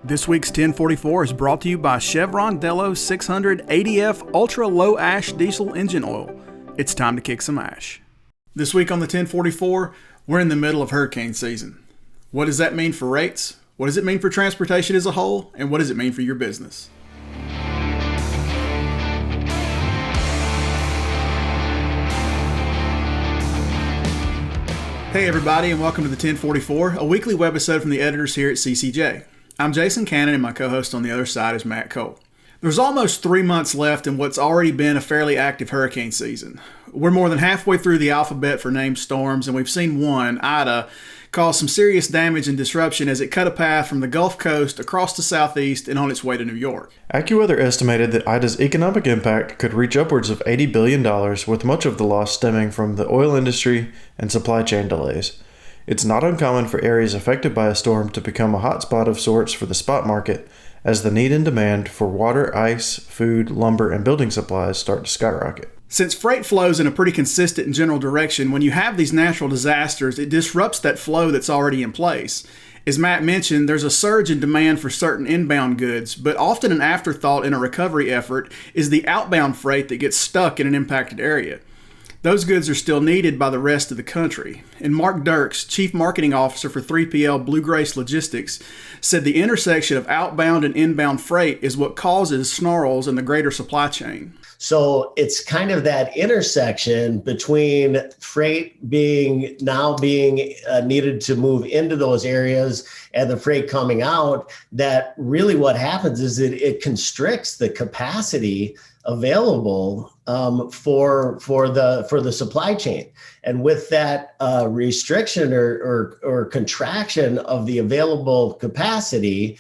This week's 1044 is brought to you by Chevron Delos 600 ADF Ultra Low Ash Diesel Engine Oil. It's time to kick some ash. This week on the 1044, we're in the middle of hurricane season. What does that mean for rates? What does it mean for transportation as a whole? And what does it mean for your business? Hey everybody, and welcome to the 1044, a weekly webisode from the editors here at CCJ. I'm Jason Cannon, and my co-host on the other side is Matt Cole. There's almost 3 months left in what's already been a fairly active hurricane season. We're more than halfway through the alphabet for named storms, and we've seen one, Ida, cause some serious damage and disruption as it cut a path from the Gulf Coast across the southeast and on its way to New York. AccuWeather estimated that Ida's economic impact could reach upwards of $80 billion, with much of the loss stemming from the oil industry and supply chain delays. It's not uncommon for areas affected by a storm to become a hotspot of sorts for the spot market, as the need and demand for water, ice, food, lumber, and building supplies start to skyrocket. Since freight flows in a pretty consistent and general direction, when you have these natural disasters, it disrupts that flow that's already in place. As Matt mentioned, there's a surge in demand for certain inbound goods, but often an afterthought in a recovery effort is the outbound freight that gets stuck in an impacted area. Those goods are still needed by the rest of the country. And Mark Dirks, Chief Marketing Officer for 3PL Blue Grace Logistics, said the intersection of outbound and inbound freight is what causes snarls in the greater supply chain. So it's kind of that intersection between freight being needed to move into those areas and the freight coming out, that really what happens is it constricts the capacity available for the supply chain. And with that restriction or contraction of the available capacity,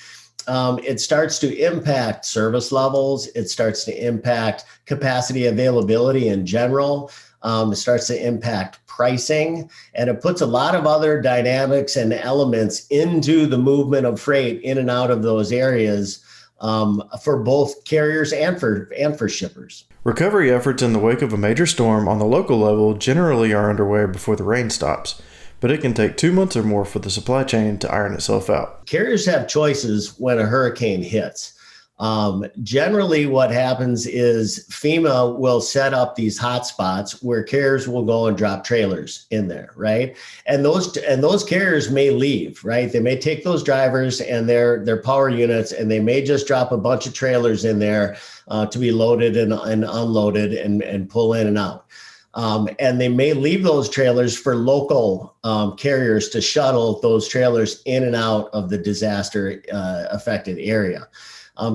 it starts to impact service levels. It starts to impact capacity availability in general. It starts to impact pricing, and it puts a lot of other dynamics and elements into the movement of freight in and out of those areas for both carriers and for shippers. Recovery efforts in the wake of a major storm on the local level generally are underway before the rain stops, but it can take 2 months or more for the supply chain to iron itself out. Carriers have choices when a hurricane hits. Generally what happens is FEMA will set up these hot spots where carriers will go and drop trailers in there, right? And those carriers may leave, right? They may take those drivers and their power units, and they may just drop a bunch of trailers in there to be loaded and unloaded and pull in and out. And they may leave those trailers for local carriers to shuttle those trailers in and out of the disaster affected area.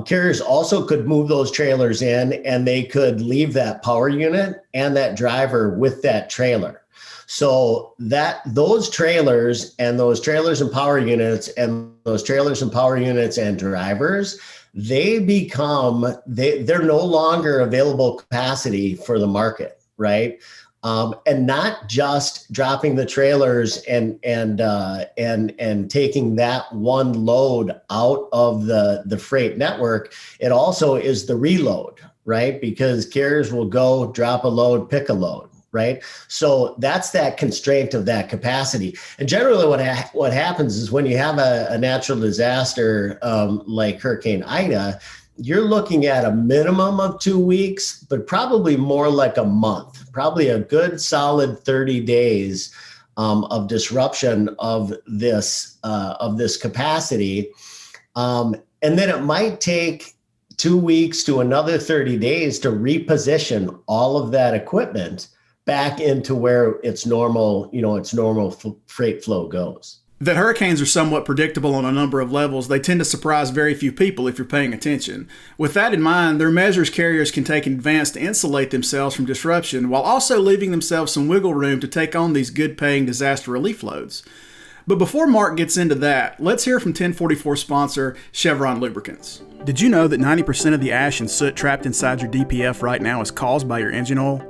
Carriers also could move those trailers in, and they could leave that power unit and that driver with that trailer. So that those trailers and power units and those trailers and power units and drivers, they're no longer available capacity for the market, right? And not just dropping the trailers and taking that one load out of the freight network. It also is the reload, right? Because carriers will go drop a load, pick a load, right? So that's that constraint of that capacity. And generally what happens is when you have a natural disaster like Hurricane Ida, you're looking at a minimum of 2 weeks, but probably more like a month, probably a good solid 30 days of disruption of this capacity. And then it might take 2 weeks to another 30 days to reposition all of that equipment back into where its normal freight flow goes. That hurricanes are somewhat predictable on a number of levels, they tend to surprise very few people if you're paying attention. With that in mind, there are measures carriers can take in advance to insulate themselves from disruption, while also leaving themselves some wiggle room to take on these good-paying disaster relief loads. But before Mark gets into that, let's hear from 1044 sponsor Chevron Lubricants. Did you know that 90% of the ash and soot trapped inside your DPF right now is caused by your engine oil?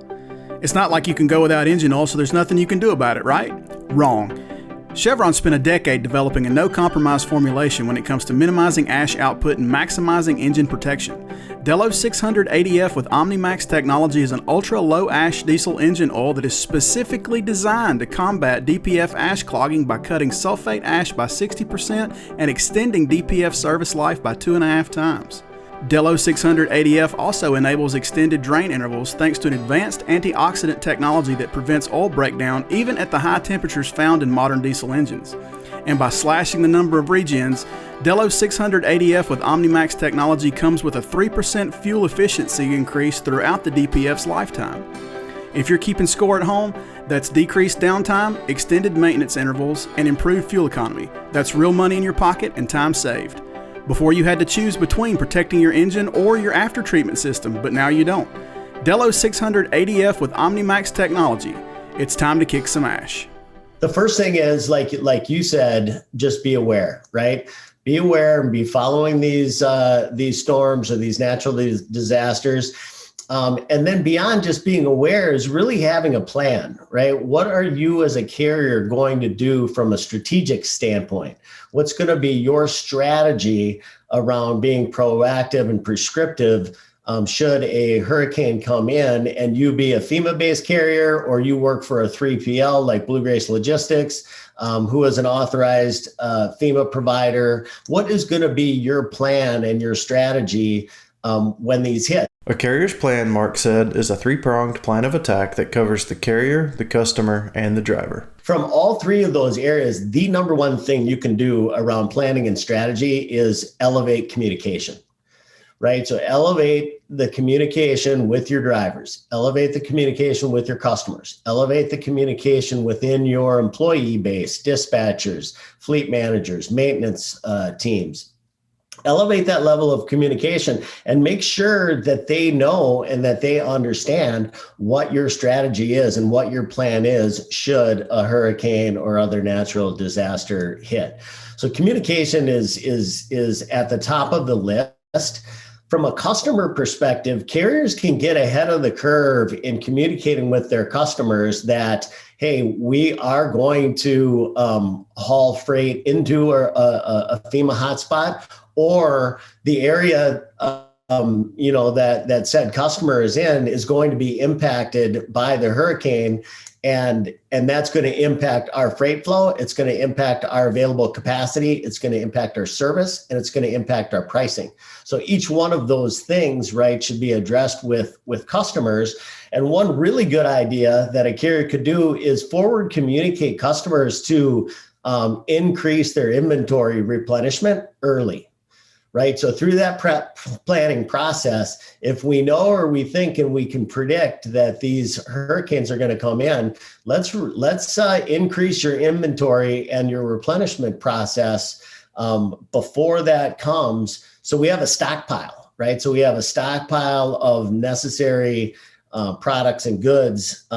It's not like you can go without engine oil, so there's nothing you can do about it, right? Wrong. Chevron spent a decade developing a no-compromise formulation when it comes to minimizing ash output and maximizing engine protection. Delos 600 ADF with OmniMax technology is an ultra-low ash diesel engine oil that is specifically designed to combat DPF ash clogging by cutting sulfate ash by 60% and extending DPF service life by 2.5 times. Delos 600 ADF also enables extended drain intervals thanks to an advanced antioxidant technology that prevents oil breakdown even at the high temperatures found in modern diesel engines. And by slashing the number of regens, Delos 600 ADF with OmniMax technology comes with a 3% fuel efficiency increase throughout the DPF's lifetime. If you're keeping score at home, that's decreased downtime, extended maintenance intervals, and improved fuel economy. That's real money in your pocket and time saved. Before you had to choose between protecting your engine or your after-treatment system, but now you don't. Delos 600 ADF with OmniMax technology. It's time to kick some ash. The first thing is, like you said, just be aware, right? Be aware and be following these storms or these natural disasters. And then beyond just being aware is really having a plan, right? What are you as a carrier going to do from a strategic standpoint? What's going to be your strategy around being proactive and prescriptive should a hurricane come in and you be a FEMA-based carrier or you work for a 3PL like Blue Grace Logistics, who is an authorized FEMA provider? What is going to be your plan and your strategy when these hit? A carrier's plan, Mark said, is a three-pronged plan of attack that covers the carrier, the customer, and the driver. From all three of those areas, the number one thing you can do around planning and strategy is elevate communication, right? So elevate the communication with your drivers, elevate the communication with your customers, elevate the communication within your employee base, dispatchers, fleet managers, maintenance teams. Elevate that level of communication and make sure that they know and that they understand what your strategy is and what your plan is should a hurricane or other natural disaster hit. So communication is at the top of the list. From a customer perspective, carriers can get ahead of the curve in communicating with their customers that, hey, we are going to haul freight into a FEMA hotspot, or the area that said customer is in is going to be impacted by the hurricane, and that's going to impact our freight flow. It's going to impact our available capacity. It's going to impact our service, and it's going to impact our pricing. So each one of those things, right, should be addressed with customers. And one really good idea that a carrier could do is forward communicate customers to increase their inventory replenishment early. Right. So through that planning process, if we know or we think and we can predict that these hurricanes are going to come in, let's increase your inventory and your replenishment process before that comes. So we have a stockpile, right? So we have a stockpile of necessary products and goods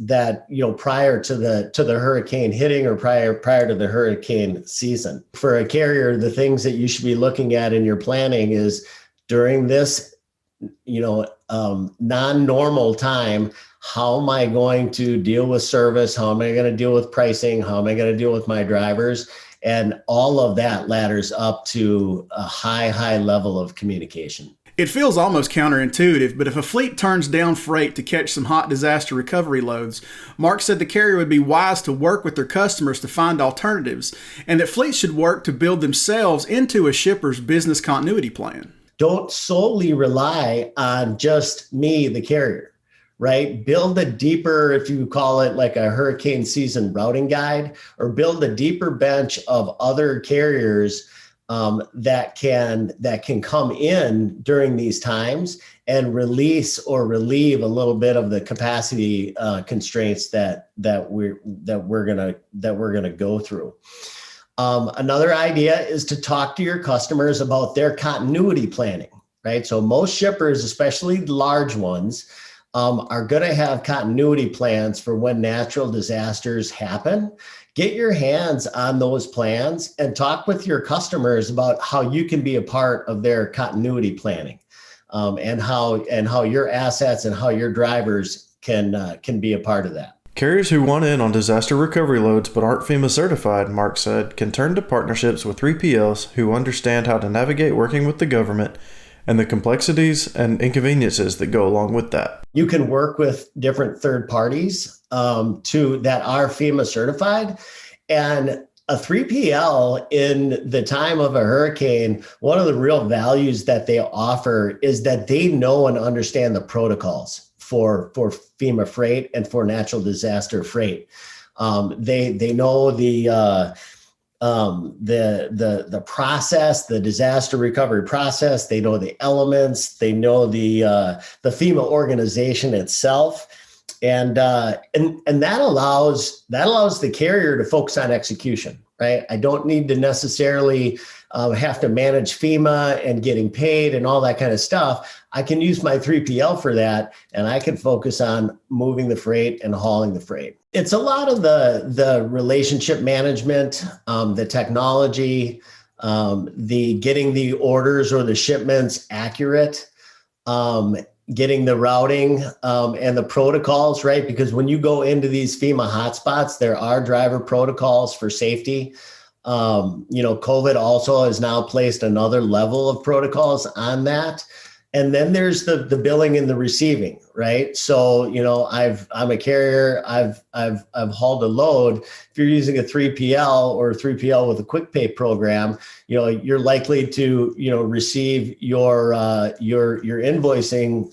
that, prior to the hurricane hitting or prior to the hurricane season. For a carrier, the things that you should be looking at in your planning is during this, non-normal time, how am I going to deal with service? How am I going to deal with pricing? How am I going to deal with my drivers? And all of that ladders up to a high level of communication. It feels almost counterintuitive, but if a fleet turns down freight to catch some hot disaster recovery loads, Mark said the carrier would be wise to work with their customers to find alternatives, and that fleets should work to build themselves into a shipper's business continuity plan. Don't solely rely on just me, the carrier, right? Build a deeper, if you call it like a hurricane season routing guide, or build a deeper bench of other carriers that can come in during these times and release or relieve a little bit of the capacity constraints that we're gonna go through. Another idea is to talk to your customers about their continuity planning, right? So most shippers, especially large ones, are going to have continuity plans for when natural disasters happen. Get your hands on those plans and talk with your customers about how you can be a part of their continuity planning, and how your assets and how your drivers can be a part of that. Carriers who want in on disaster recovery loads but aren't FEMA certified, Mark said, can turn to partnerships with 3PLs who understand how to navigate working with the government and the complexities and inconveniences that go along with that. You can work with different third parties that are FEMA certified. And a 3PL in the time of a hurricane, one of the real values that they offer is that they know and understand the protocols for FEMA freight and for natural disaster freight. They know the process, the disaster recovery process. They know the elements. They know the FEMA organization itself, and that allows the carrier to focus on execution. Right? I don't need to necessarily have to manage FEMA and getting paid and all that kind of stuff. I can use my 3PL for that, and I can focus on moving the freight and hauling the freight. It's a lot of the relationship management, the technology, the getting the orders or the shipments accurate, getting the routing and the protocols, right? Because when you go into these FEMA hotspots, there are driver protocols for safety. COVID also has now placed another level of protocols on that. And then there's the billing and the receiving, right? So, I'm a carrier. I've hauled a load. If you're using a 3PL or a 3PL with a quick pay program, you're likely to, receive your invoicing,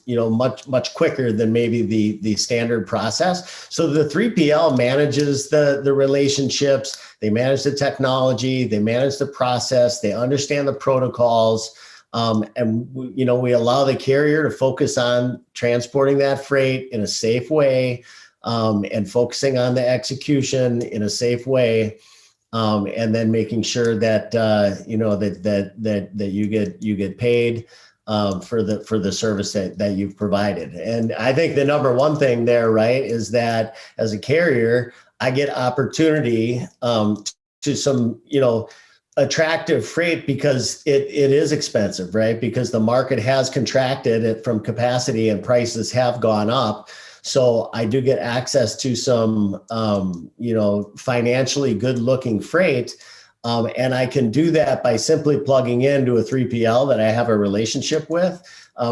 much quicker than maybe the standard process. So the 3PL manages the relationships. They manage the technology. They manage the process. They understand the protocols. And we allow the carrier to focus on transporting that freight in a safe way, and focusing on the execution in a safe way, and then making sure that that you get paid for the service that you've provided. And I think the number one thing there, right, is that as a carrier, I get opportunity to some attractive freight because it is expensive, right? Because the market has contracted from capacity and prices have gone up. So I do get access to some, financially good looking freight. And I can do that by simply plugging into a 3PL that I have a relationship with,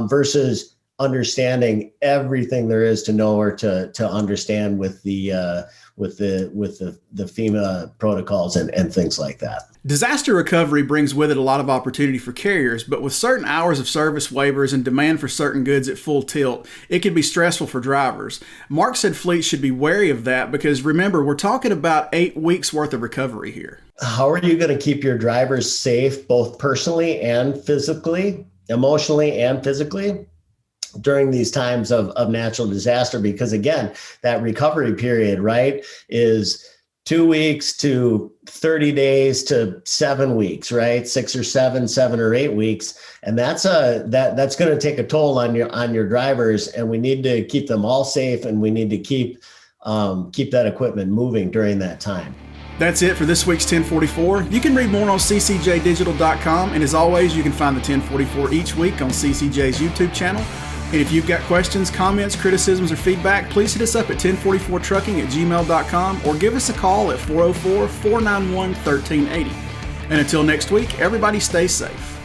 versus understanding everything there is to know or to understand with the FEMA protocols and things like that. Disaster recovery brings with it a lot of opportunity for carriers, but with certain hours of service waivers and demand for certain goods at full tilt, it can be stressful for drivers. Mark said fleets should be wary of that because remember, we're talking about 8 weeks worth of recovery here. How are you going to keep your drivers safe, both personally and physically, emotionally and physically, during these times of natural disaster? Because again, that recovery period, right, is 2 weeks to 30 days to 7 weeks, right? 6 or 7 or 8 weeks. And that's going to take a toll on your drivers. And we need to keep them all safe, and we need to keep that equipment moving during that time. That's it for this week's 1044. You can read more on ccjdigital.com. And as always, you can find the 1044 each week on CCJ's YouTube channel. And if you've got questions, comments, criticisms, or feedback, please hit us up at 1044trucking@gmail.com or give us a call at 404-491-1380. And until next week, everybody stay safe.